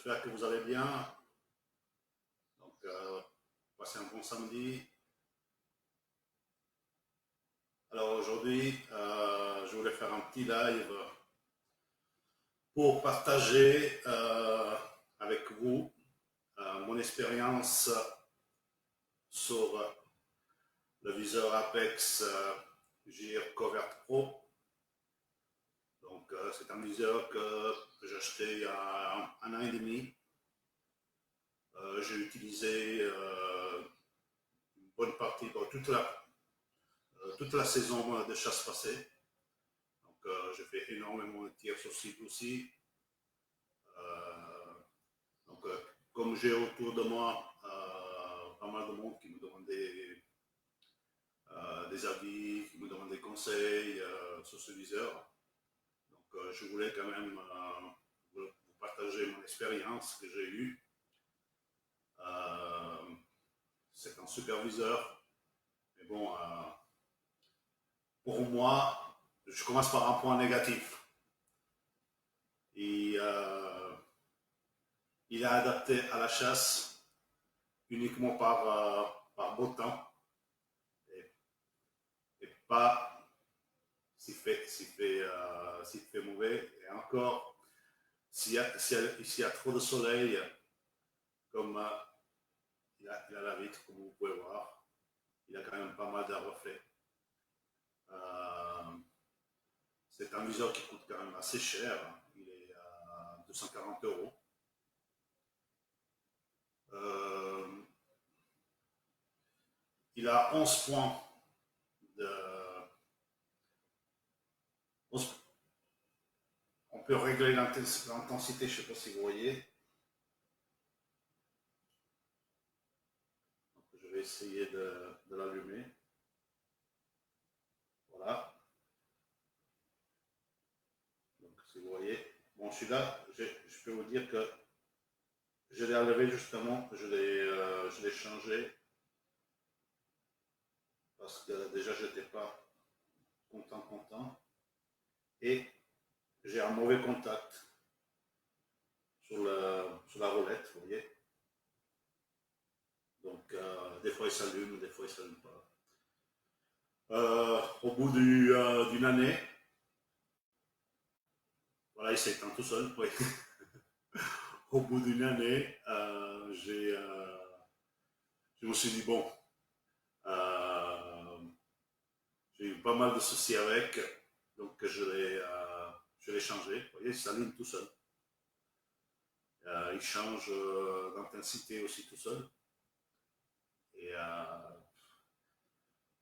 j'espère que vous allez bien. Donc, passez un bon samedi. Alors aujourd'hui, je voulais faire un petit live pour partager avec vous mon expérience sur le viseur Apex GR Covert Pro. Donc, c'est un viseur que j'ai acheté il y a un an et demi. J'ai utilisé une bonne partie, toute la saison de chasse passée. Donc, j'ai fait énormément de tirs sur site aussi. Donc, comme j'ai autour de moi pas mal de monde qui me demande des avis, qui me demande des conseils sur ce viseur, donc je voulais quand même vous partager mon expérience que j'ai eue. C'est un superviseur, mais bon, pour moi, je commence par un point négatif. Et, il est adapté à la chasse uniquement par beau temps et pas s'il fait mauvais. Et encore, s'il y a trop de soleil, comme il a la vitre, comme vous pouvez voir, il a quand même pas mal de reflets. C'est un viseur qui coûte quand même assez cher. Il est à 240 €. Il a 11 points de. On peut régler l'intensité, je ne sais pas si vous voyez. Donc, je vais essayer de l'allumer. Voilà. Donc, si vous voyez, bon, celui-là, je peux vous dire que je l'ai enlevé justement, je l'ai changé parce que déjà, je n'étais pas content. Et j'ai un mauvais contact sur la roulette, vous voyez. Donc, des fois, il s'allume, des fois, il ne s'allume pas. Au bout d'une année, voilà, il s'éteint tout seul. Oui. Au bout d'une année, je me suis dit, bon, j'ai eu pas mal de soucis avec, donc je l'ai changé. Vous voyez, il s'allume tout seul. Il change d'intensité aussi tout seul. Et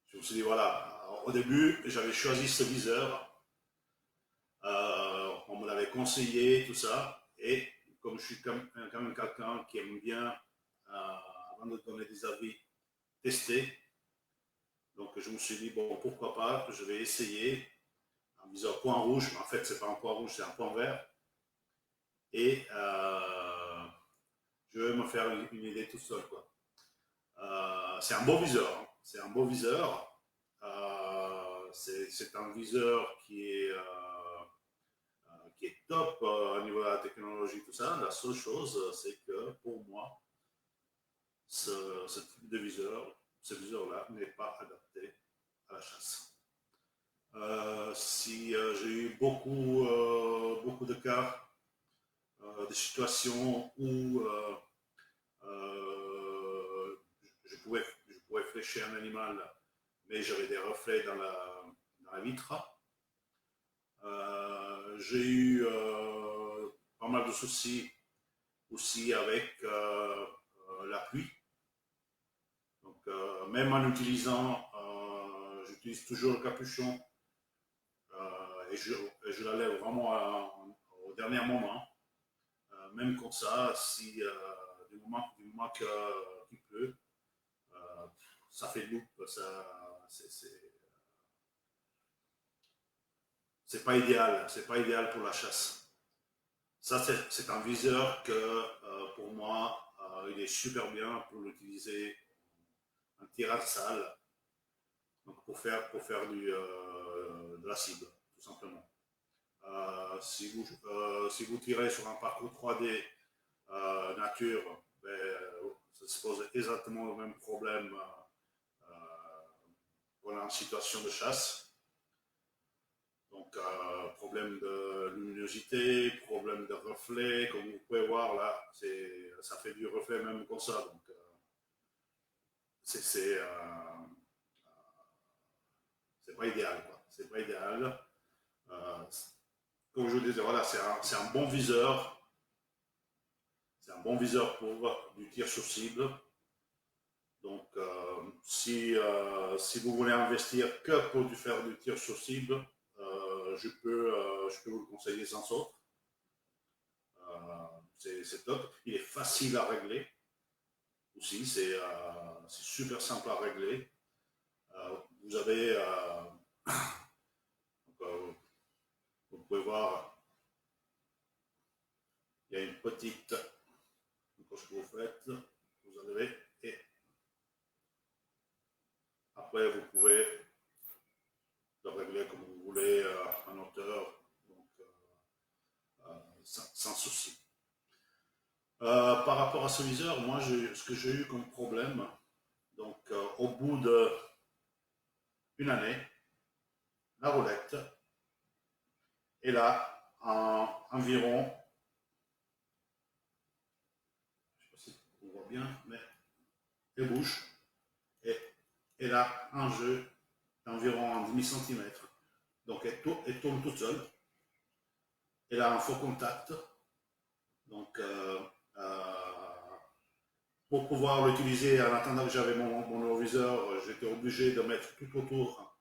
je me suis dit, voilà, au début, j'avais choisi ce viseur. On me l'avait conseillé, tout ça. Et comme je suis quand même quelqu'un qui aime bien, avant de donner des avis, tester. Donc je me suis dit, bon, pourquoi pas, je vais essayer un viseur point rouge, mais en fait, c'est pas un point rouge, c'est un point vert. Et je vais me faire une idée tout seul, quoi. C'est un beau viseur. Hein. C'est un beau viseur. C'est un viseur qui est top au niveau de la technologie, tout ça. La seule chose, c'est que pour moi, ce type de viseur, ce viseur-là n'est pas adapté à la chasse. Si j'ai eu beaucoup de cas, de situations où je pouvais flécher un animal, mais j'avais des reflets dans la vitre. J'ai eu pas mal de soucis aussi avec la pluie. Donc, même en utilisant, j'utilise toujours le capuchon et je la lève vraiment au dernier moment. Même comme ça, si du moment qu'il pleut, ça fait loupe, c'est pas idéal, c'est pas idéal pour la chasse. Ça, c'est un viseur que pour moi, il est super bien pour l'utiliser en tirage salle, donc pour faire de la cible, tout simplement. Si vous tirez sur un parcours 3D nature, ben, ça se pose exactement le même problème qu'on est en situation de chasse. Donc, problème de luminosité, problème de reflet, comme vous pouvez voir là, ça fait du reflet même comme ça. Donc, c'est pas idéal, quoi. C'est pas idéal. Euh, comme je vous disais, voilà, c'est un bon viseur. C'est un bon viseur pour du tir sur cible. Donc, si vous voulez investir que pour faire du tir sur cible, je peux vous le conseiller sans autre. C'est top. Il est facile à régler aussi. C'est super simple à régler. Vous avez, donc, vous pouvez voir, il y a une petite, ce que vous faites, vous enlevez et après vous pouvez le régler comme vous voulez en hauteur, donc sans souci. Par rapport à ce viseur, moi, ce que j'ai eu comme problème, donc au bout d'une année, la roulette est là en environ, je ne sais pas si on voit bien, mais elle bouge et elle a un jeu d'environ un demi-centimètre. Donc elle tourne toute seule. Elle a un faux contact. Donc pour pouvoir l'utiliser en attendant que j'avais mon viseur, j'étais obligé de mettre tout autour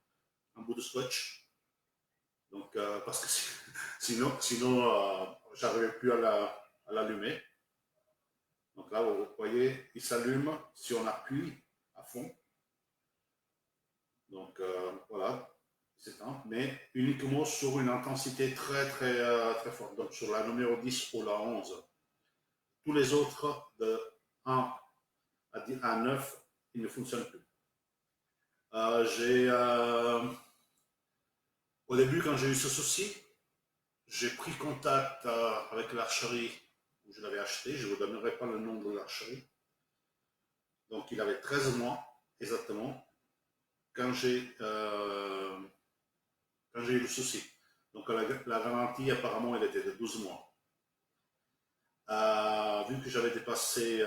un bout de scotch. Donc, parce que sinon j'arrivais plus à l'allumer. Donc là, vous voyez, il s'allume si on appuie à fond. Donc voilà, c'est un, mais uniquement sur une intensité très forte. Donc sur la numéro 10 ou la 11. Tous les autres de 1 à 9, ils ne fonctionnent plus. Au début, quand j'ai eu ce souci, j'ai pris contact avec l'archerie où je l'avais acheté. Je ne vous donnerai pas le nom de l'archerie. Donc, il avait 13 mois exactement quand j'ai eu le souci. Donc, la garantie, apparemment, elle était de 12 mois. Vu que j'avais dépassé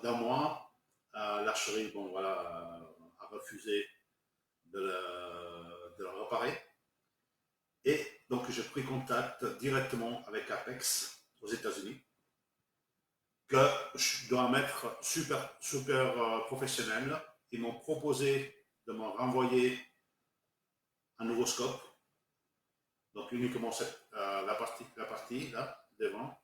d'un mois, l'archerie, bon, voilà, a refusé de le réparer. Et donc, j'ai pris contact directement avec Apex aux États-Unis, que je dois mettre super professionnel. Ils m'ont proposé de me renvoyer un nouveau scope, donc uniquement la partie là, devant.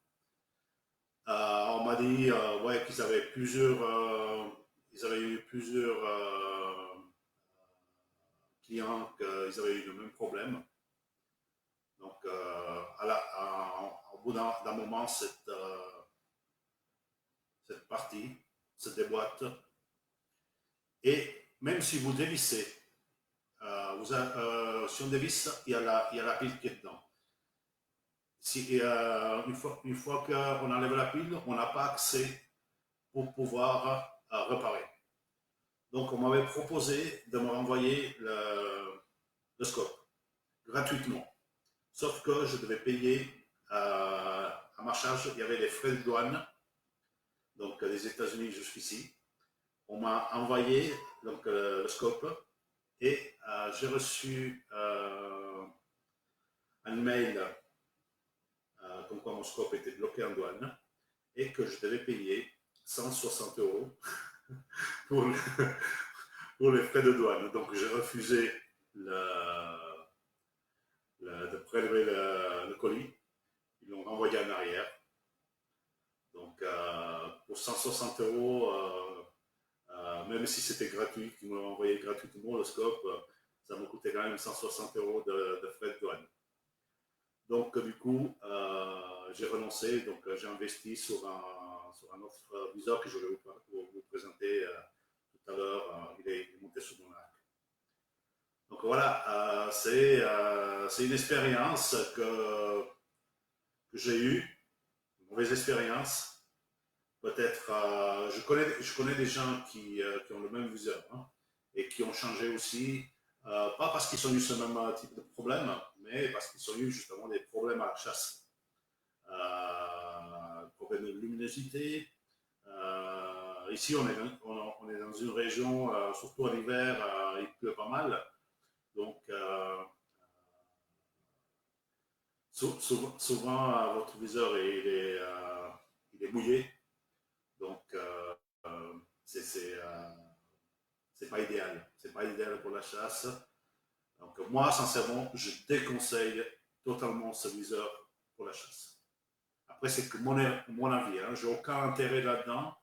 On m'a dit ouais, qu'ils avaient ils avaient eu plusieurs clients qu'ils avaient eu le même problème. Donc, au bout d'un moment, cette partie se déboîte. Et même si vous dévissez, si on dévisse, il y a la pile qui est dedans. Une fois qu'on enlève la pile, on n'a pas accès pour pouvoir réparer. Donc, on m'avait proposé de me renvoyer le scope gratuitement. Sauf que je devais payer à ma charge, il y avait des frais de douane, donc des États-Unis jusqu'ici. On m'a envoyé donc, le scope et j'ai reçu un email comme quoi mon scope était bloqué en douane et que je devais payer 160 € pour, pour les frais de douane. Donc j'ai refusé de prélever le colis. Ils l'ont renvoyé en arrière. Donc pour 160 €, même si c'était gratuit, qu'ils m'ont envoyé gratuitement le scope, ça me coûtait quand même 160 € de frais de douane. Donc du coup, j'ai renoncé, donc j'ai investi sur un autre viseur que je vais vous présenter tout à l'heure. Il est monté sur mon arc. Donc voilà, c'est une expérience que j'ai eue, une mauvaise expérience. peut-être, je connais des gens qui ont le même viseur, hein, et qui ont changé aussi, pas parce qu'ils ont eu ce même type de problème, mais parce qu'ils ont eu justement des problèmes à la chasse. Problème de luminosité. Ici, on est dans une région, surtout en hiver, il pleut pas mal. Donc, souvent, votre viseur il est mouillé. Donc, c'est pas idéal. C'est pas idéal pour la chasse. Donc, moi, sincèrement, je déconseille totalement ce viseur pour la chasse. Après, c'est que mon avis. Hein. J'ai aucun intérêt là-dedans.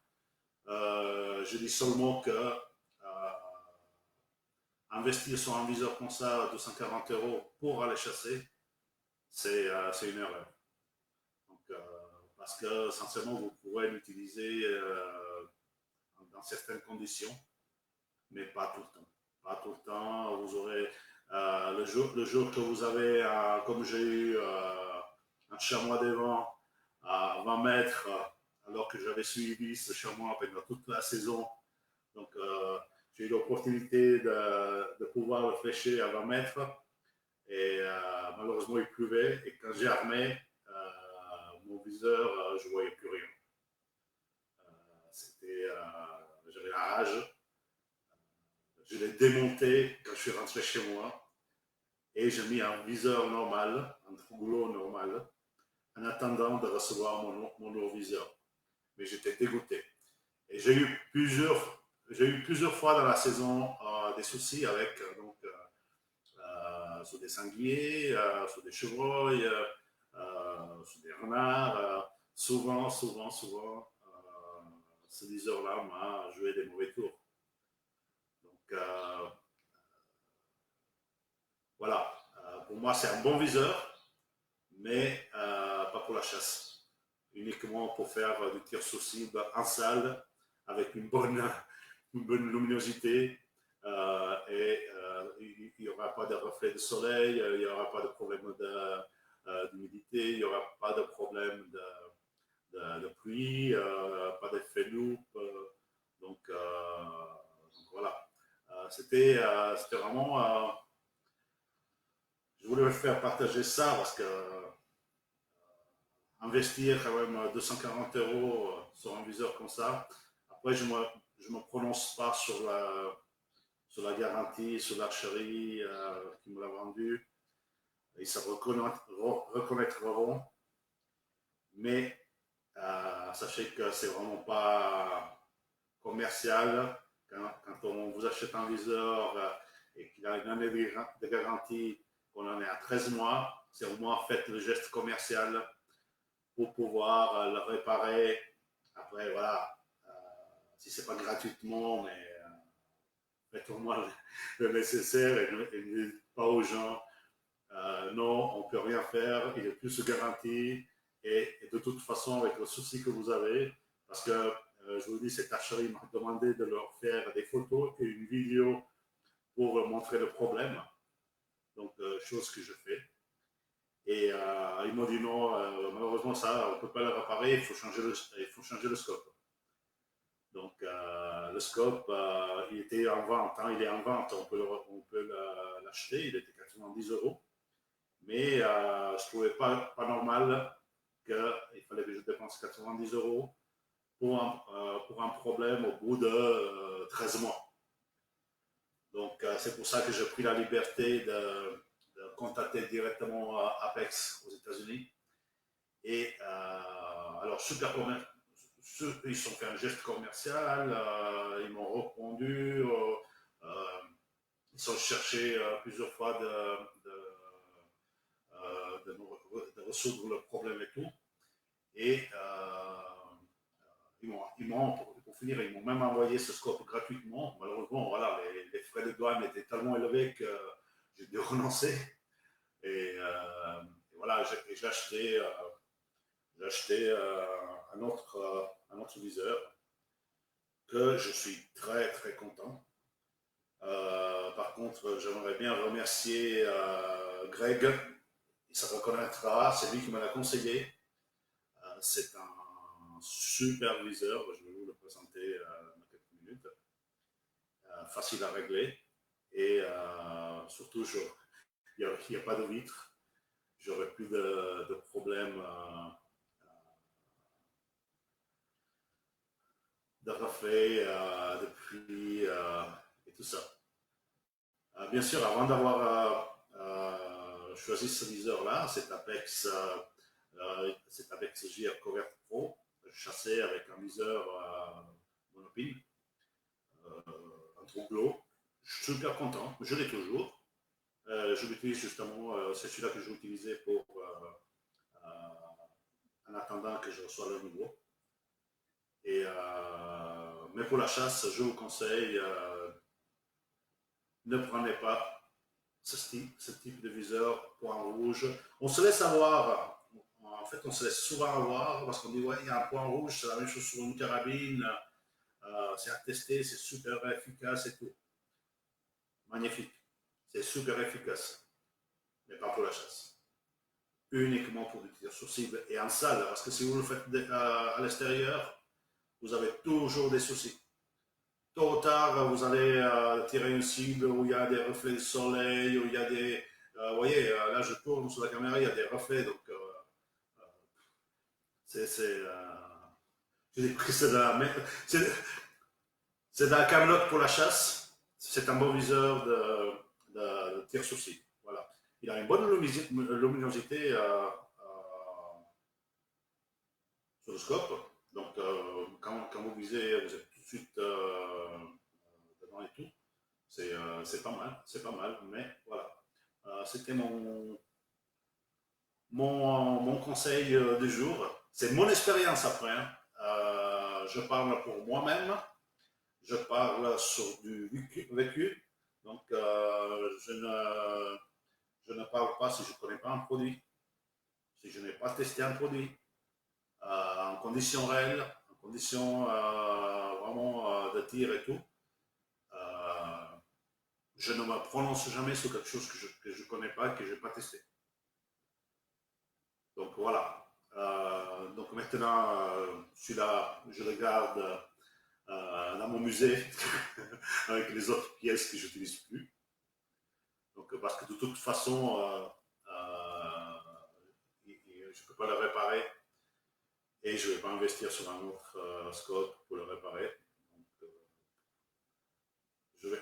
Je dis seulement que investir sur un viseur comme ça, 240 euros pour aller chasser, c'est une erreur. Donc, parce que, sincèrement, vous pourrez l'utiliser dans certaines conditions, mais pas tout le temps. Pas tout le temps. Vous aurez le jour que vous avez, comme j'ai eu, un chamois devant à 20 mètres, alors que j'avais suivi ce chamois pendant toute la saison. Donc, j'ai eu l'opportunité de pouvoir le flécher à 20 mètres. Et malheureusement, il pleuvait. Et quand j'ai armé mon viseur, je ne voyais plus rien. J'avais la rage. Je l'ai démonté quand je suis rentré chez moi et j'ai mis un viseur normal, un rouleau normal, en attendant de recevoir mon nouveau viseur. Mais j'étais dégoûté. Et j'ai eu plusieurs fois dans la saison des soucis avec sur des sangliers, sur des chevreuils, sur des renards. Souvent, ce viseur-là m'a joué des mauvais tours. Donc, voilà, pour moi, c'est un bon viseur, mais pas pour la chasse. Uniquement pour faire du tir sensible en salle, avec une bonne luminosité, il n'y aura pas de reflet de soleil, il n'y aura pas de problème d'humidité, il n'y aura pas de problème de pluie, pas d'effet loupe. Donc, voilà. C'était vraiment je voulais vous faire partager ça parce que investir quand même 240 euros sur un viseur comme ça, après je me prononce pas sur la garantie, sur l'archerie qui me l'a vendu. Ils se reconnaîtront, mais sachez que c'est vraiment pas commercial. Quand on vous achète un viseur et qu'il a une année de garantie, qu'on en est à 13 mois, c'est au moins faites le geste commercial pour pouvoir le réparer. Après, voilà, si c'est pas gratuitement, mais faites au moins le nécessaire et ne dites pas aux gens non, on peut rien faire, il est plus garanti. Et de toute façon, avec le souci que vous avez, parce que je vous dis, cette archerie m'a demandé de leur faire des photos et une vidéo pour montrer le problème. Donc, chose que je fais. Et ils m'ont dit non, malheureusement, ça, on ne peut pas le réparer, il faut changer le scope. Donc, le scope, il était en vente, hein, il est en vente, on peut l'acheter, il était 90 euros. Mais je ne trouvais pas normal qu'il fallait que je dépense 90 euros pour un problème au bout de 13 mois. Donc, c'est pour ça que j'ai pris la liberté de contacter directement Apex aux États-Unis. Et alors, super commercial. Ils ont fait un geste commercial, ils m'ont répondu, ils ont cherché plusieurs fois de résoudre le problème et tout. Et pour finir, ils m'ont même envoyé ce scope gratuitement. Malheureusement, voilà, les frais de douane étaient tellement élevés que j'ai dû renoncer. Et voilà, j'ai acheté un autre viseur que je suis très content. Par contre, j'aimerais bien remercier Greg. Il se reconnaîtra, c'est lui qui me l'a conseillé. C'est super viseur, je vais vous le présenter dans quelques minutes, facile à régler et surtout il n'y a pas de vitre, j'aurai plus de problèmes de reflets, de pluie et tout ça. Bien sûr, avant d'avoir choisi ce viseur-là, cet Apex JR Covert Pro, je chassais avec un viseur monopile, un Truglo. Je suis super content, je l'ai toujours. Je l'utilise justement, c'est celui-là que j'ai utilisé pour en attendant que je reçoive le nouveau. Mais pour la chasse, je vous conseille, ne prenez pas ce type de viseur point rouge. On se laisse avoir, en fait, on se laisse souvent avoir parce qu'on dit, ouais, il y a un point rouge, c'est la même chose sur une carabine, c'est à tester, c'est super efficace et tout. Magnifique, c'est super efficace, mais pas pour la chasse. Uniquement pour du tir sur cible et en salle, parce que si vous le faites à l'extérieur, vous avez toujours des soucis. Tôt ou tard, vous allez tirer une cible où il y a des reflets de soleil, où il y a des... vous voyez, là je tourne sur la caméra, il y a des reflets, donc c'est... je dis que c'est de la camelote pour la chasse. C'est un bon viseur de tir sur cible. Voilà. Il a une bonne luminosité sur le scope. Donc, quand vous visez, vous êtes tout de suite devant et tout. C'est pas mal, mais voilà. C'était mon conseil du jour. C'est mon expérience après. Hein. Je parle pour moi-même. Je parle sur du vécu. Donc, je ne parle pas si je ne connais pas un produit, si je n'ai pas testé un produit, en conditions réelles, en conditions vraiment de tir et tout. Je ne me prononce jamais sur quelque chose que je ne connais pas et que je n'ai pas testé. Donc voilà. Donc maintenant, celui-là, je le garde dans mon musée avec les autres pièces que je n'utilise plus. Donc, parce que de toute façon, je ne peux pas le réparer et je ne vais pas investir sur un autre scope pour le réparer. Donc,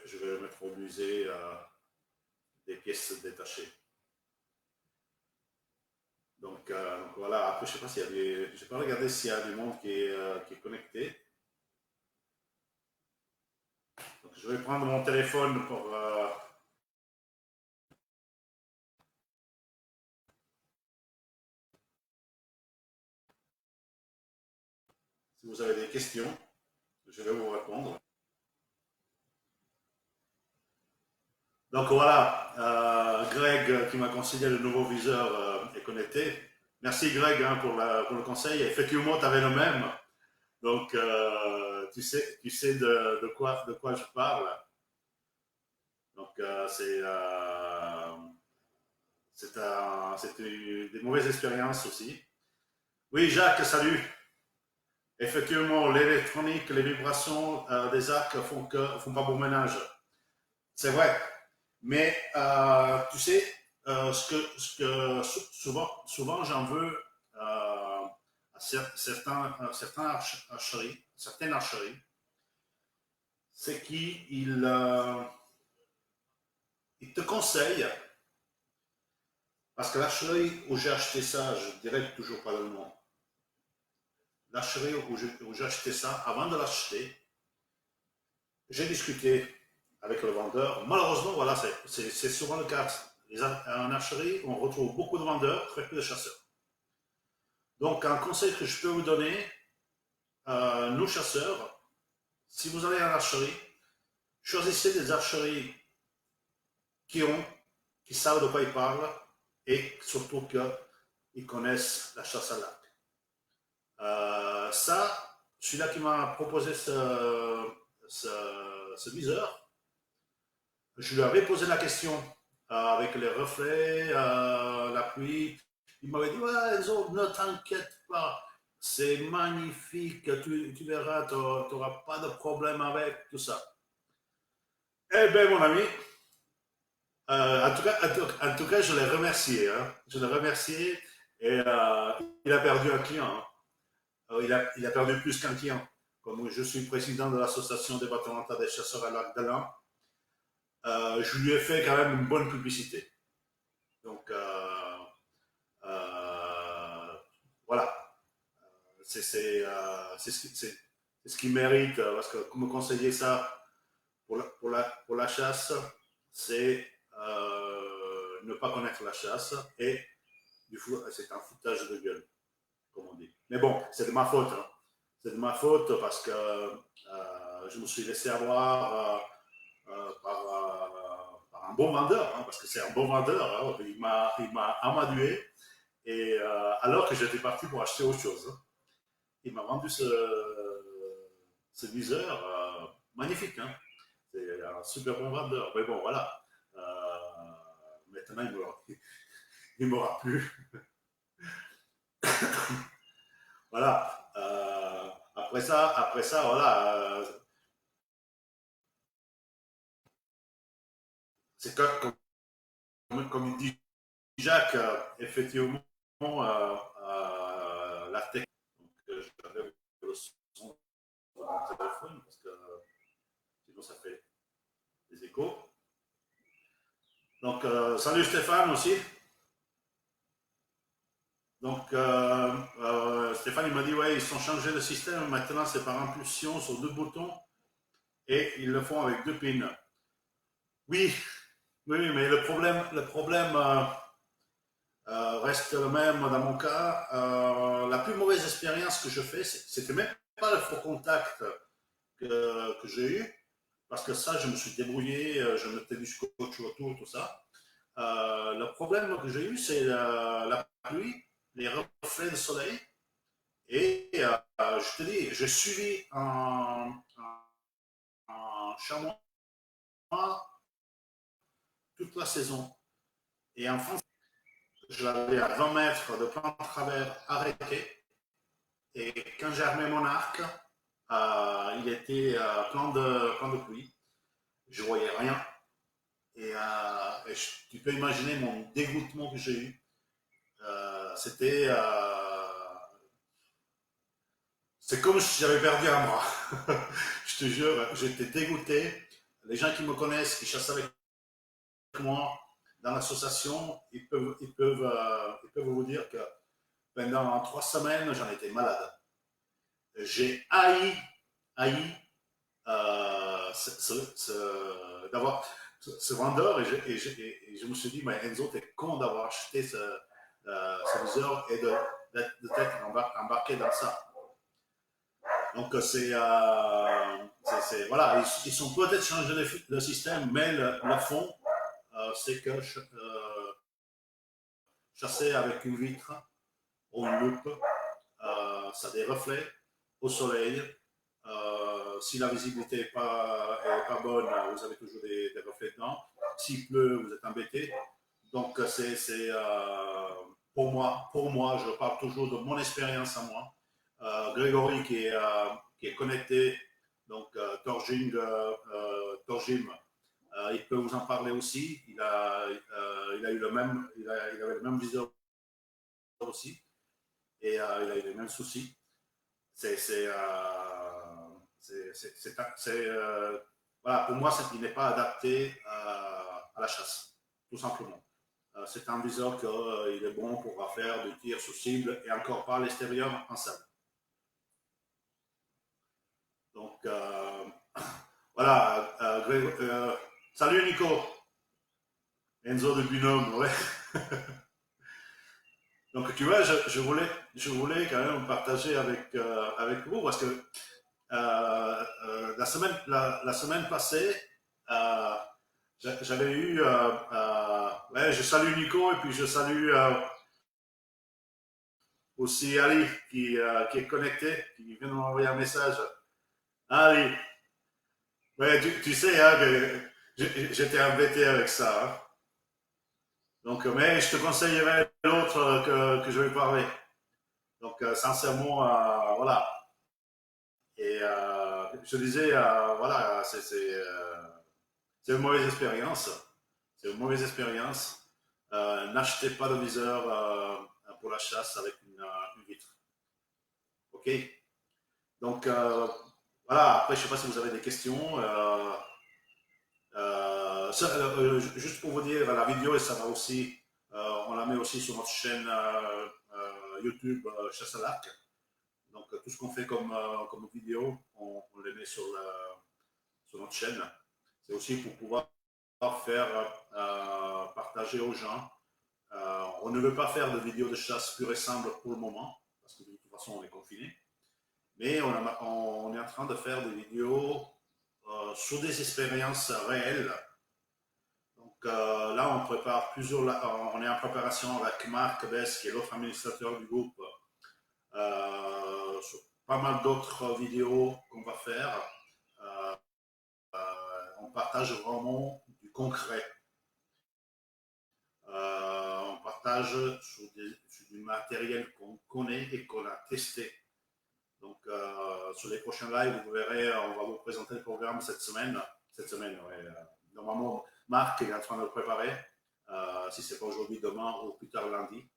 je vais le mettre au musée des pièces détachées. Donc voilà, après je ne sais pas s'il y a des... Je n'ai pas regardé s'il y a du monde qui est connecté. Donc je vais prendre mon téléphone pour... si vous avez des questions, je vais vous répondre. Donc voilà, Greg qui m'a conseillé le nouveau viseur est connecté. Merci Greg hein, pour le conseil. Effectivement, tu avais le même. Donc tu sais de quoi je parle. Donc c'est des mauvaises expériences aussi. Oui, Jacques, salut. Effectivement, l'électronique, les vibrations des arcs font pas bon ménage. C'est vrai. Mais tu sais, souvent j'en veux à certaines archeries, c'est qu'ils te conseillent, parce que l'archerie où j'ai acheté ça, je dirais toujours pas le nom, l'archerie où j'ai acheté ça, avant de l'acheter, j'ai discuté avec le vendeur. Malheureusement, voilà, c'est souvent le cas. En archerie, on retrouve beaucoup de vendeurs, très peu de chasseurs. Donc, un conseil que je peux vous donner, nous chasseurs, si vous allez en archerie, choisissez des archeries qui savent de quoi ils parlent et surtout qu'ils connaissent la chasse à l'arc. Celui-là qui m'a proposé ce viseur, je lui avais posé la question avec les reflets, la pluie. Il m'avait dit ouais, Enzo, ne t'inquiète pas. c'est magnifique, tu verras, tu n'auras pas de problème avec tout ça. Eh bien, mon ami, en tout cas, je l'ai remercié. Hein. Je l'ai remercié et il a perdu un client. Hein. Il a perdu plus qu'un client. Comme je suis président de l'association départementale des chasseurs à Lac d'Alan, je lui ai fait quand même une bonne publicité. Donc, voilà. C'est ce qu'il mérite, parce que me conseiller ça pour la chasse, c'est ne pas connaître la chasse et c'est un foutage de gueule, comme on dit. Mais bon, c'est de ma faute. Hein. C'est de ma faute parce que je me suis laissé avoir par un bon vendeur, hein, parce que c'est un bon vendeur. Hein. Il m'a amadoué et alors que j'étais parti pour acheter autre chose. Hein. Il m'a vendu ce viseur magnifique. Hein. C'est un super bon vendeur. Mais bon, voilà. Maintenant, il m'aura plus. Voilà. Après ça, voilà. C'est comme il dit Jacques, effectivement, la technique. J'avais le son de mon téléphone parce que sinon ça fait des échos. Donc, salut Stéphane aussi. Donc, Stéphane, il m'a dit, ouais, ils ont changé le système. Maintenant, c'est par impulsion sur 2 boutons et ils le font avec 2 pins. Oui, oui, mais le problème reste le même dans mon cas. La plus mauvaise expérience que je fais, c'était même pas le faux contact que j'ai eu, parce que ça, je me suis débrouillé, je mettais du scotch autour, tout ça. Le problème que j'ai eu, c'est la pluie, les reflets de soleil. Et je te dis, j'ai suivi un chamois toute la saison. Et en France, je l'avais à 20 mètres de plan de travers arrêté. Et quand j'ai armé mon arc, il était plein de pluie. Je voyais rien. Et tu peux imaginer mon dégoûtement que j'ai eu. C'était. C'est comme si j'avais perdu un bras. Je te jure, j'étais dégoûté. Les gens qui me connaissent, qui chassent avec moi dans l'association, ils peuvent vous dire que pendant 3 semaines, j'en étais malade. J'ai haï d'avoir ce vendeur et je me suis dit, mais Enzo, t'es con d'avoir acheté ce viseur et de t'être embarqué dans ça. Donc, voilà, ils sont peut-être changé le système, mais le fond, c'est que chasser avec une vitre ou une loupe, ça a des reflets au soleil. Si la visibilité n'est pas bonne, vous avez toujours des reflets dedans. S'il pleut, vous êtes embêté. Donc, pour moi, je parle toujours de mon expérience à moi. Grégory qui est connecté, donc Torjim, il peut vous en parler aussi. Il a eu il avait le même viseur aussi et il a eu les mêmes soucis. Voilà, pour moi, il n'est pas adapté à la chasse, tout simplement. C'est un viseur qu'il est bon pour faire du tir sous cible et encore pas à l'extérieur en salle. Donc, voilà. Salut Nico. Enzo de Binôme, ouais. Donc, tu vois, je voulais quand même partager avec vous parce que la semaine passée, euh, j'avais eu. Ouais, je salue Nico et puis je salue aussi Ali qui est connecté, qui vient de m'envoyer un message. Ali, ouais, tu sais hein, que j'étais embêté avec ça. Hein. Donc, mais je te conseillerais l'autre que je vais parler. Donc, sincèrement, voilà. Et je disais, voilà, c'est une mauvaise expérience. C'est une mauvaise expérience. N'achetez pas de viseur pour la chasse avec une vitre. OK? Donc, voilà. Après, je ne sais pas si vous avez des questions. Juste pour vous dire, la vidéo, ça va aussi, on la met aussi sur notre chaîne YouTube Chasse à l'arc. Donc, tout ce qu'on fait comme vidéo, on les met sur notre chaîne. C'est aussi pour pouvoir faire partager aux gens. On ne veut pas faire de vidéos de chasse pure et simple pour le moment, parce que de toute façon, on est confiné. Mais on est en train de faire des vidéos sur des expériences réelles. Donc là, on prépare plusieurs. On est en préparation avec Marc Bess, qui est l'autre administrateur du groupe, sur pas mal d'autres vidéos qu'on va faire. Euh, on partage vraiment du concret. On partage sur du matériel qu'on connaît et qu'on a testé. Donc, sur les prochains lives, vous verrez, on va vous présenter le programme cette semaine. Cette semaine, ouais. Normalement, Marc est en train de le préparer. Si ce n'est pas aujourd'hui, demain ou plus tard lundi.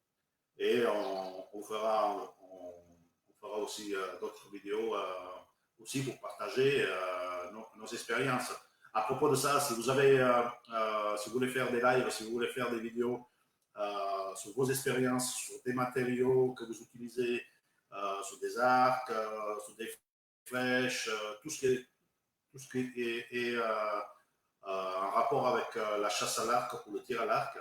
Et on fera aussi d'autres vidéos aussi pour partager nos expériences. À propos de ça, si vous voulez faire des lives, si vous voulez faire des vidéos sur vos expériences, sur des matériaux que vous utilisez, sur des arcs, sur des flèches, tout ce qui est en rapport avec la chasse à l'arc ou le tir à l'arc,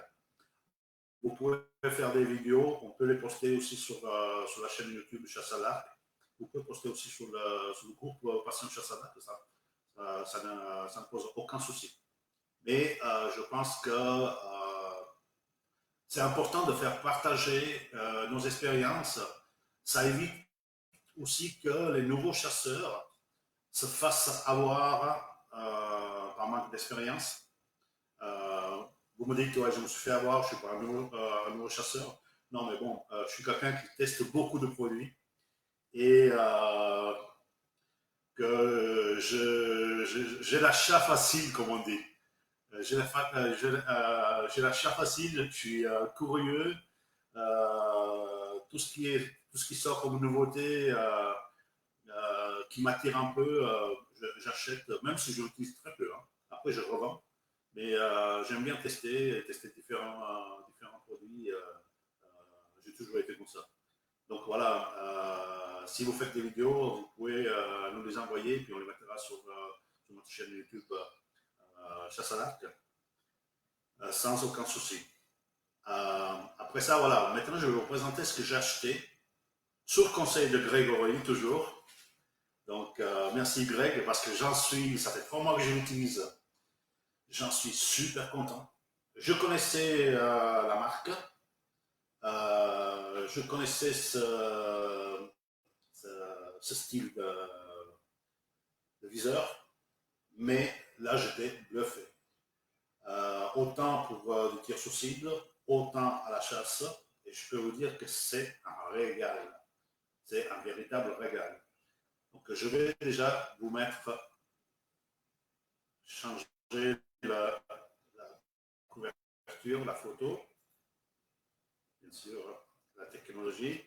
vous pouvez faire des vidéos, on peut les poster aussi sur la chaîne YouTube Chasse à l'arc. Vous pouvez poster aussi sur le groupe Passion Chasse à l'arc, ça ne pose aucun souci. Mais je pense que c'est important de faire partager nos expériences. Ça évite aussi que les nouveaux chasseurs se fassent avoir par manque d'expérience. Vous me dites, ouais, je me suis fait avoir, je ne suis pas un nouveau chasseur. Non, mais bon, je suis quelqu'un qui teste beaucoup de produits et que j'ai l'achat facile, comme on dit. J'ai l'achat facile, je suis curieux. Tout ce qui sort comme nouveauté, qui m'attire un peu, j'achète, même si je l'utilise très peu. Hein. Après, je revends. Mais j'aime bien tester différents produits. J'ai toujours été comme ça. Donc voilà, si vous faites des vidéos, vous pouvez nous les envoyer, puis on les mettra sur notre chaîne YouTube Chasse à l'arc, sans aucun souci. Après ça, voilà, maintenant je vais vous présenter ce que j'ai acheté, sur conseil de Grégory, toujours. Donc merci Greg, parce que ça fait 3 mois que je l'utilise. J'en suis super content. Je connaissais la marque, je connaissais ce style de viseur, mais là j'étais bluffé. Autant pour du tir sur cible, autant à la chasse, et je peux vous dire que c'est un régal. C'est un véritable régal. Donc je vais déjà vous changer la couverture, la photo, bien sûr, la technologie.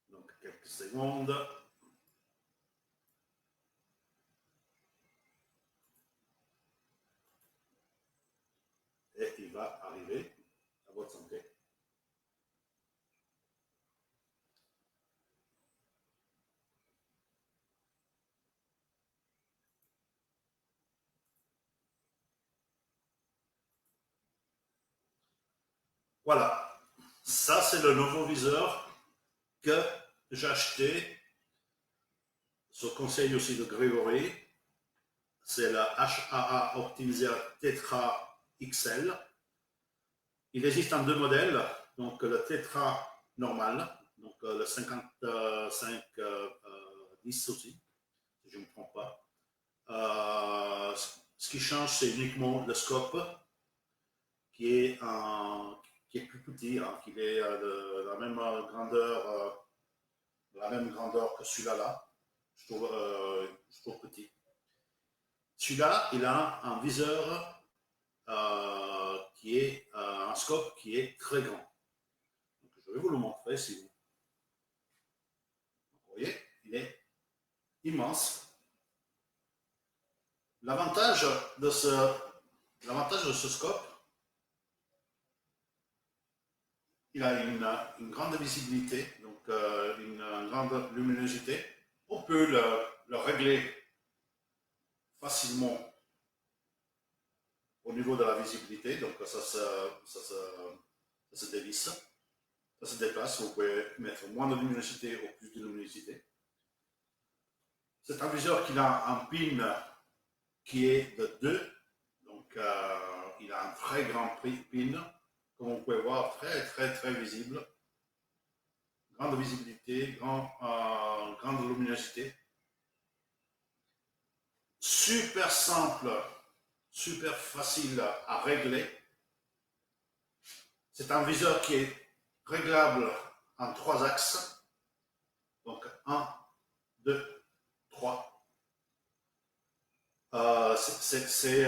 Donc quelques secondes. Et il va arriver à votre santé. Voilà, ça c'est le nouveau viseur que j'ai acheté sur conseil aussi de Grégory. C'est la HAA Optimizer Tetra XL. Il existe en 2 modèles, donc le Tetra normal, donc le 55 10 aussi. si je ne me trompe pas. Ce qui change, c'est uniquement le scope qui est, qui est plus petit, hein, qui est de la même grandeur que celui-là. Là. Je trouve petit. Celui-là, il a un viseur qui est un scope qui est très grand. Donc, je vais vous le montrer si vous voyez. Il est immense. L'avantage de ce scope, il a une grande visibilité, donc une grande luminosité. On peut le régler facilement au niveau de la visibilité, donc ça se dévisse, ça se déplace, vous pouvez mettre moins de luminosité ou plus de luminosité. C'est un viseur qui a un pin qui est de 2, donc il a un très grand pin, comme vous pouvez voir, très visible. Grande visibilité, grande luminosité. Super simple, super facile à régler. C'est un viseur qui est réglable en 3 axes. Donc 1, 2, 3. C'est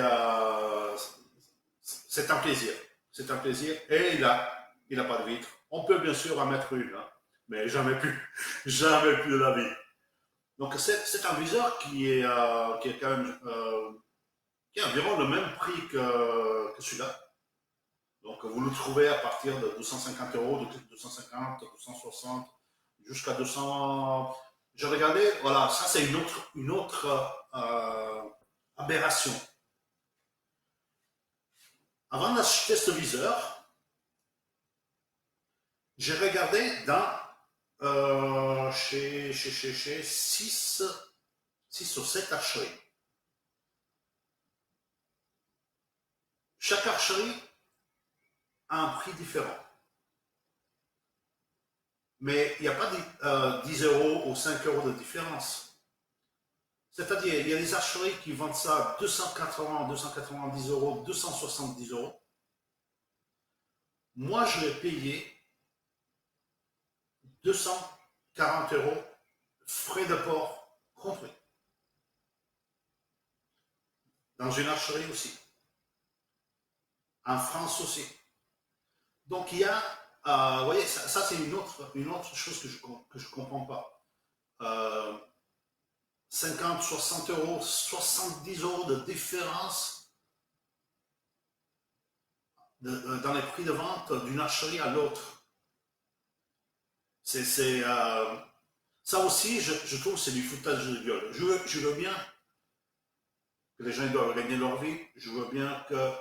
un plaisir. C'est un plaisir. Et il n'a pas de vitre. On peut bien sûr en mettre une, hein, mais jamais plus. Jamais plus de la vie. Donc c'est un viseur qui est quand même qui est environ le même prix que celui-là. Donc vous le trouvez à partir de 250 euros, de 250, 260, jusqu'à 200. J'ai regardé, voilà, ça c'est une autre aberration. Avant d'acheter ce viseur, j'ai regardé chez 6 ou 7 archeries. Chaque archerie a un prix différent. Mais il n'y a pas 10 euros ou 5 euros de différence. C'est-à-dire, il y a des archeries qui vendent ça à 280, 290 euros, 270 euros. Moi, je l'ai payé 240 euros, frais de port compris. Dans une archerie aussi. En France aussi. Donc, il y a, vous voyez, ça c'est une autre chose que je ne comprends pas. 50, 60 euros, 70 euros de différence dans les prix de vente d'une archerie à l'autre. Ça aussi, je trouve que c'est du foutage de gueule. Je veux bien que les gens doivent gagner leur vie. Je veux bien que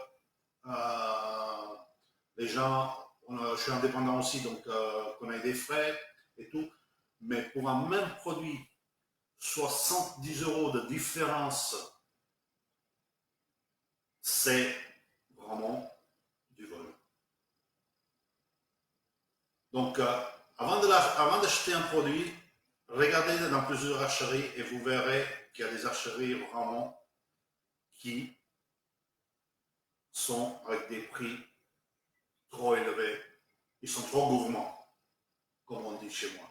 les gens, je suis indépendant aussi, donc qu'on ait des frais et tout. Mais pour un même produit, 70 euros de différence, c'est vraiment du vol. Donc, avant d'acheter un produit, regardez dans plusieurs archeries et vous verrez qu'il y a des archeries vraiment qui sont avec des prix trop élevés. Ils sont trop gourmands, comme on dit chez moi.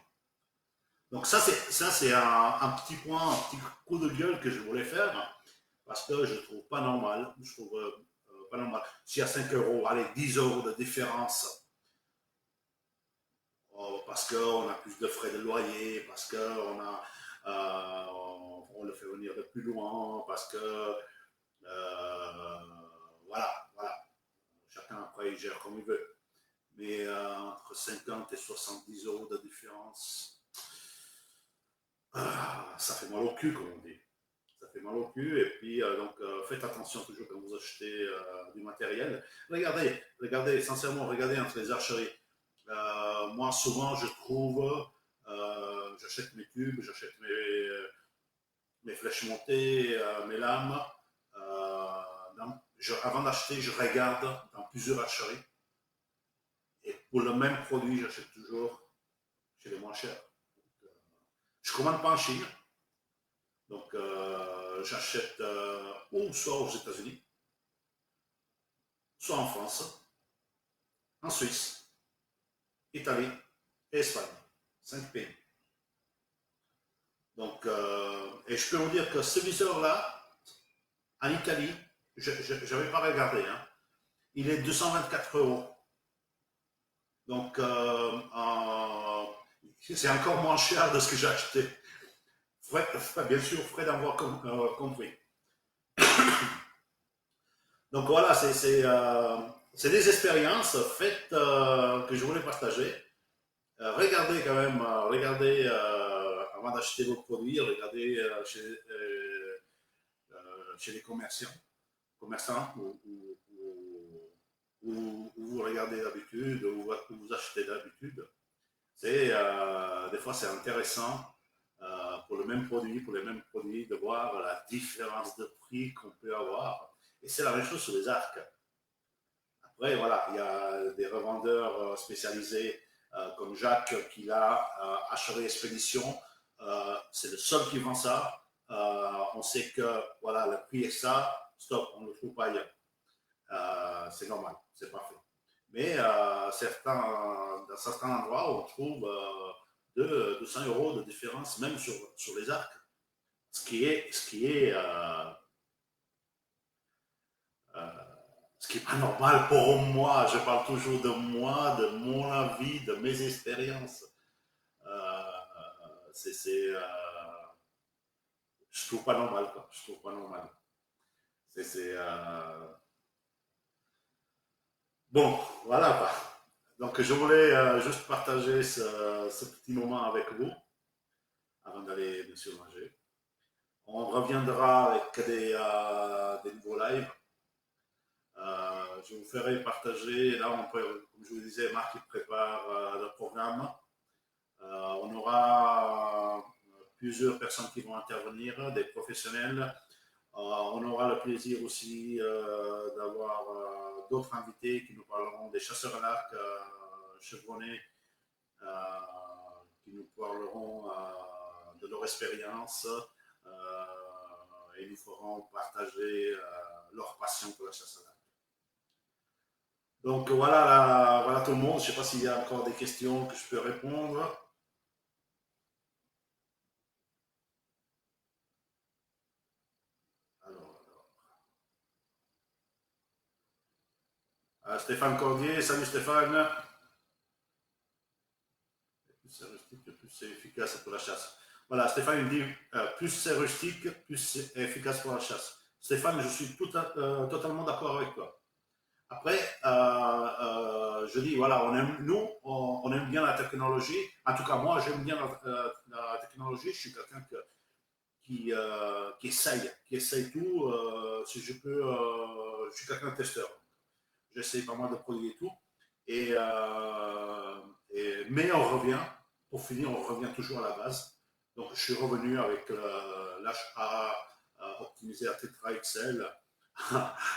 Donc ça c'est un petit point, un petit coup de gueule que je voulais faire parce que je trouve pas normal. Je trouve pas normal. S'il y a 5 euros, allez, 10 euros de différence, parce qu'on a plus de frais de loyer, parce qu'on on le fait venir de plus loin, parce que voilà. Chacun après il gère comme il veut. Mais entre 50 et 70 euros de différence, ça fait mal au cul, comme on dit. Ça fait mal au cul. Et puis, donc, faites attention toujours quand vous achetez du matériel. Regardez, sincèrement, regardez entre les archeries. Moi, souvent, je trouve, j'achète mes tubes, j'achète mes flèches montées, mes lames. Avant d'acheter, je regarde dans plusieurs archeries. Et pour le même produit, j'achète toujours chez les moins chers. Je ne commande pas en Chine. Donc, j'achète ou soit aux États-Unis, soit en France, en Suisse, Italie et Espagne. 5 pays. Donc, et je peux vous dire que ce viseur-là, en Italie, je n'avais pas regardé, hein, il est 224 euros. Donc, c'est encore moins cher de ce que j'ai acheté. Bien sûr, frais d'envoi compris. Donc voilà, c'est des expériences faites que je voulais partager. Regardez quand même, regardez avant d'acheter vos produits, regardez chez les commerçants où vous regardez d'habitude, où vous achetez d'habitude. Des fois, c'est intéressant pour pour les mêmes produits, de voir la différence de prix qu'on peut avoir. Et c'est la même chose sur les arcs. Après, voilà, il y a des revendeurs spécialisés comme Jacques qui a Achevé Expédition. C'est le seul qui vend ça. On sait que voilà, le prix est ça. Stop, on ne le trouve pas ailleurs. C'est normal, c'est parfait. Mais dans certains endroits, on trouve 200 euros de différence, même sur les arcs. Euh, ce qui est pas normal pour moi. Je parle toujours de moi, de mon avis, de mes expériences. Euh, je trouve pas normal, quoi. Je trouve pas normal. C'est, c'est, euh, Bon, voilà, quoi. Donc, je voulais juste partager ce petit moment avec vous avant d'aller, bien sûr, manger. On reviendra avec des nouveaux lives. Je vous ferai partager. Là, comme je vous disais, Marc il prépare le programme. On aura plusieurs personnes qui vont intervenir, des professionnels. On aura le plaisir aussi d'avoir d'autres invités qui nous parleront des chasseurs à l'arc chevronnés, euh, qui nous parleront de leur expérience et nous feront partager leur passion pour la chasse à l'arc. Donc voilà tout le monde. Je ne sais pas s'il y a encore des questions que je peux répondre. Stéphane Cordier, salut Stéphane. Plus c'est rustique, plus c'est efficace pour la chasse. Voilà, Stéphane dit plus c'est rustique, plus c'est efficace pour la chasse. Stéphane, je suis totalement d'accord avec toi. Après, je dis, voilà, on aime bien la technologie. En tout cas, moi, j'aime bien la technologie. Je suis quelqu'un qui essaye tout. Si je peux, je suis quelqu'un de testeur. J'essaye pas mal de produits et tout. Et, mais on revient, pour finir, on revient toujours à la base. Donc, je suis revenu avec l'HA optimisé à Tetra Excel,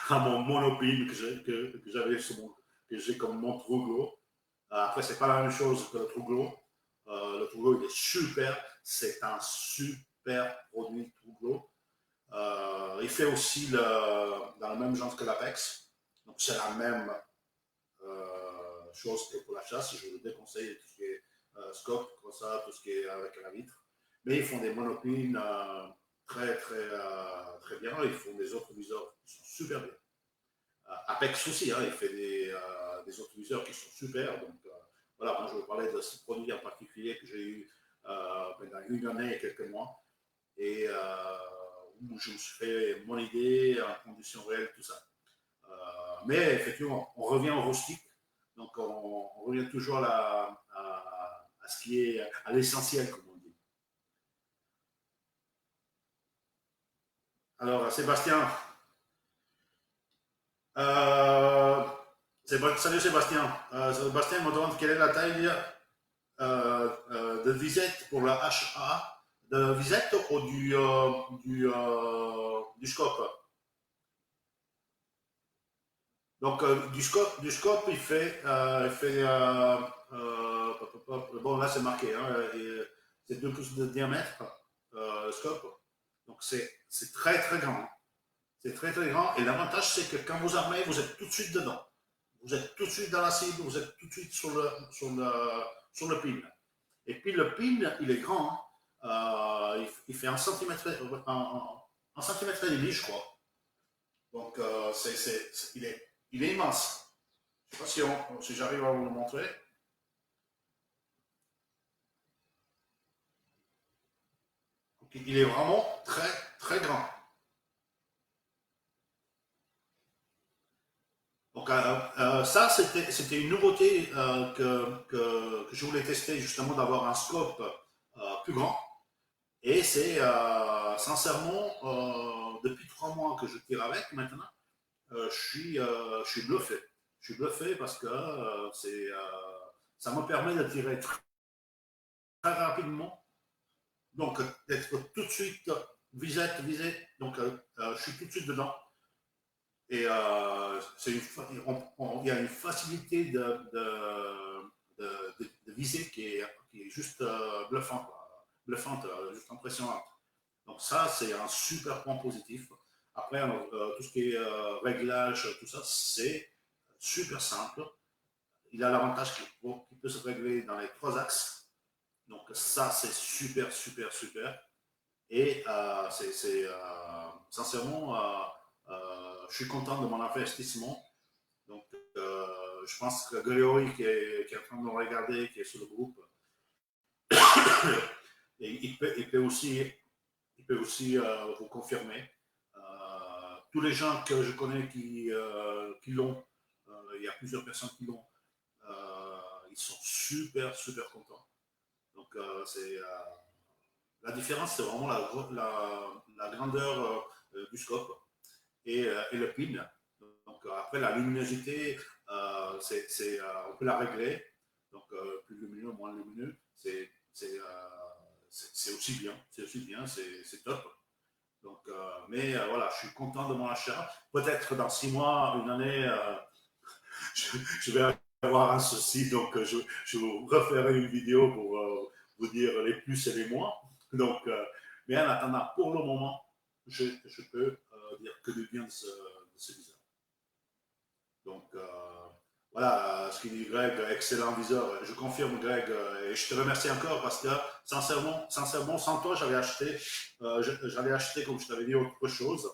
à mon monopile que j'avais que j'ai comme mon Trouglo. Après, c'est pas la même chose que le Trouglo. Le Trouglo, il est super. C'est un super produit Trouglo. Il fait aussi dans le même genre que l'Apex. Donc, c'est la même chose que pour la chasse. Je le déconseille tout ce qui est scope, comme ça, tout ce qui est avec la vitre. Mais ils font des monopines très bien. Ils font des autres viseurs qui sont super bien. Apex aussi, hein, il fait des autres viseurs qui sont super. Donc voilà, moi je vous parlais de ce produit en particulier que j'ai eu pendant une année et quelques mois. Et où je me suis fait mon idée en conditions réelles, tout ça. Mais effectivement, on revient au rustique. Donc, on revient toujours à ce qui est à l'essentiel, comme on dit. Alors, Sébastien. Euh, Salut Sébastien. Sébastien me demande quelle est la taille de visette pour la HA. De visette ou du scope. Donc, du scope, bon, là, c'est marqué, hein, c'est 2 pouces de diamètre, le scope. Donc c'est très très grand. C'est très très grand. Et l'avantage, c'est que quand vous armez, vous êtes tout de suite dedans. Vous êtes tout de suite dans la cible, vous êtes tout de suite sur le pin. Et puis le pin, il est grand. Hein. Il fait un centimètre et demi, je crois. Donc il est immense. Je ne sais pas si j'arrive à vous le montrer. Donc, il est vraiment très très grand. Donc ça, c'était une nouveauté que je voulais tester, justement, d'avoir un scope plus grand. Et c'est sincèrement, depuis 3 mois que je tire avec maintenant, je suis bluffé. Je suis bluffé parce que ça me permet de tirer très, très rapidement. Donc, d'être tout de suite visé. Donc, je suis tout de suite dedans. Et il y a une facilité de viser qui est juste bluffante, bluffante, juste impressionnante. Donc ça, c'est un super point positif. Après, tout ce qui est réglage, tout ça, c'est super simple. Il a l'avantage qu'il peut se régler dans les 3 axes. Donc ça, c'est super, super, super. Et sincèrement, je suis content de mon investissement. Donc, je pense que Grégory, qui est en train de me regarder, qui est sur le groupe, et il peut aussi vous confirmer. Tous les gens que je connais qui l'ont, il y a plusieurs personnes qui l'ont, ils sont super, super contents. Donc, la différence, c'est vraiment la grandeur du scope et le pin. Donc, après, la luminosité, on peut la régler. Donc, plus lumineux, moins lumineux, c'est aussi bien. C'est aussi bien, c'est top. Donc, mais voilà, je suis content de mon achat. Peut-être dans 6 mois, une année, je vais avoir un souci. Donc, je vous referai une vidéo pour vous dire les plus et les moins. Donc, mais en attendant, pour le moment, je peux dire que du bien de ce viseur. Donc, voilà ce qu'il dit Greg, excellent viseur. Je confirme, Greg, et je te remercie encore parce que, sincèrement sans toi, j'allais acheter, comme je t'avais dit, autre chose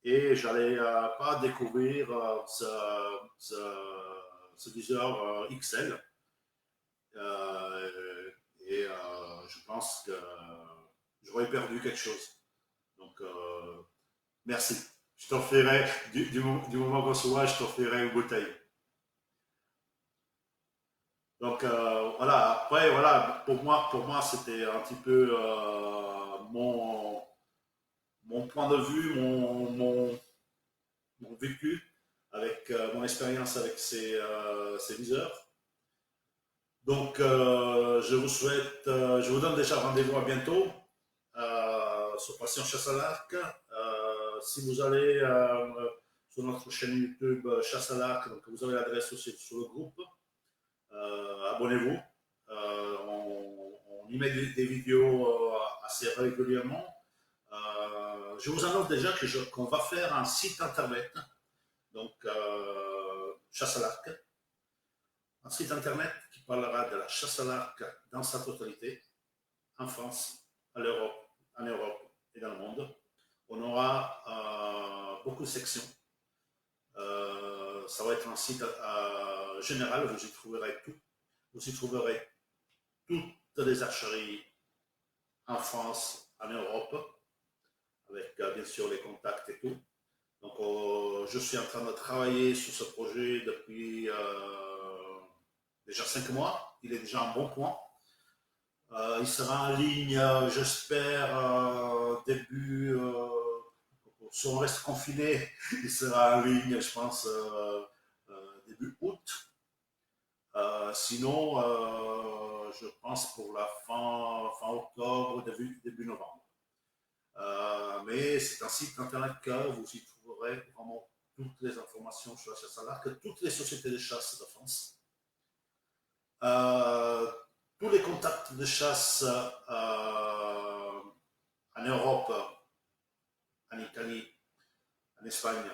et j'allais pas découvrir ce viseur XL. Et je pense que j'aurais perdu quelque chose. Donc, merci. Je t'offrirai, du moment qu'on se voit, je t'offrirai une bouteille. Donc voilà, après, voilà, pour moi c'était un petit peu mon point de vue, mon vécu avec mon expérience avec ces viseurs. Donc je vous donne déjà rendez-vous à bientôt sur Passion Chasse à l'Arc. Si vous allez sur notre chaîne YouTube Chasse à l'Arc, donc vous avez l'adresse aussi sur le groupe. Abonnez-vous. On y met des vidéos assez régulièrement. Je vous annonce déjà qu'on va faire un site internet, donc chasse à l'arc, un site internet qui parlera de la chasse à l'arc dans sa totalité, en France, en Europe et dans le monde. On aura beaucoup de sections. Ça va être un site général, vous y trouverez tout. Vous y trouverez toutes les archeries en France, en Europe, avec bien sûr les contacts et tout. Donc, je suis en train de travailler sur ce projet depuis déjà 5 mois. Il est déjà un bon point. Il sera en ligne, j'espère, début. Si on reste confiné, il sera en ligne, je pense, début août. Sinon, je pense pour la fin octobre, début novembre. Mais c'est un site internet que vous y trouverez vraiment toutes les informations sur la chasse à l'arc, toutes les sociétés de chasse de France. Tous les contacts de chasse en Europe en Italie, en Espagne,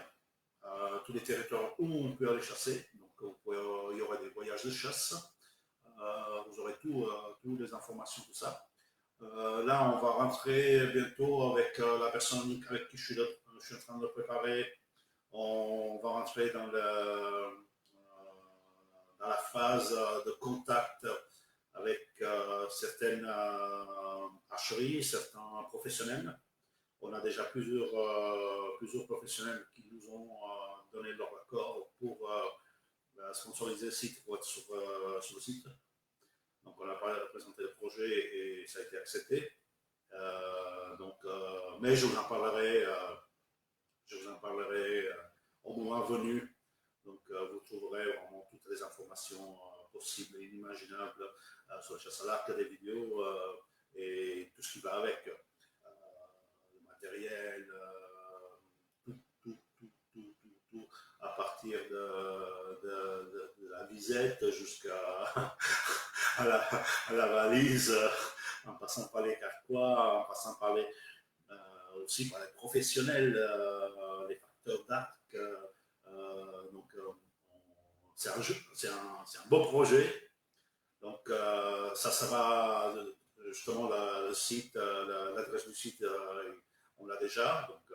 tous les territoires où on peut aller chasser. Donc, il y aura des voyages de chasse. Vous aurez toutes les informations, tout ça. Là, on va rentrer bientôt avec la personne avec qui je suis en train de le préparer. On va rentrer dans la phase de contact avec certaines archeries, certains professionnels. On a déjà plusieurs professionnels qui nous ont donné leur accord pour sponsoriser le site, pour être sur le site. Donc on a présenté le projet et ça a été accepté. Mais je vous en parlerai, au moment venu. Donc vous trouverez vraiment toutes les informations possibles et inimaginables sur la chasse à l'arc, des vidéos et tout ce qui va avec. Le matériel, tout, à partir de la visette jusqu'à à la valise, en passant par les carquois, en passant par aussi par les professionnels, les facteurs d'arc. C'est un beau projet. Donc, ça sera justement le site, l'adresse du site, on l'a déjà. Donc,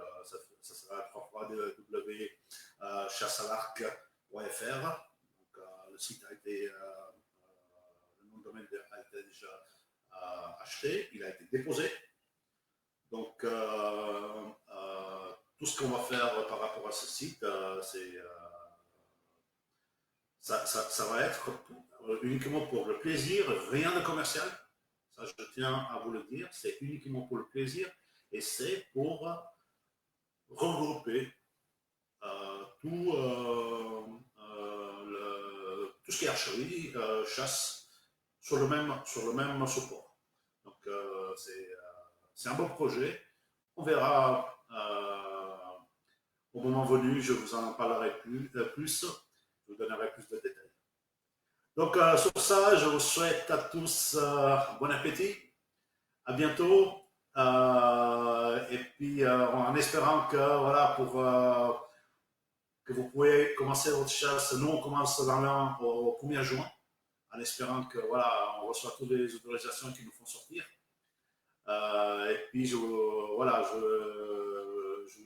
ça sera www.chassealarc.fr. Donc, le site a été, le nom de domaine a été déjà acheté, il a été déposé. Donc, tout ce qu'on va faire par rapport à ce site, ça va être uniquement pour le plaisir, rien de commercial. Ça, je tiens à vous le dire, c'est uniquement pour le plaisir et c'est pour regrouper tout ce qui est archerie, chasse sur le même support. Donc, c'est un beau projet. On verra au moment venu, je vous en parlerai plus, je vous donnerai plus de détails. Donc, sur ça, je vous souhaite à tous bon appétit. À bientôt. Et puis, en espérant que, voilà, que vous pouvez commencer votre chasse. Nous, on commence au 1er juin, en espérant que, voilà, on reçoit toutes les autorisations qui nous font sortir. Et puis, je vous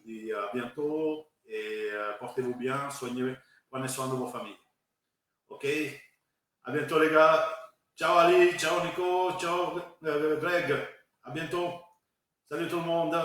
dis à bientôt et portez-vous bien, prenez soin de vos familles. OK? À bientôt, les gars. Ciao Ali, ciao Nico, ciao Greg. À bientôt. Salut tout le monde.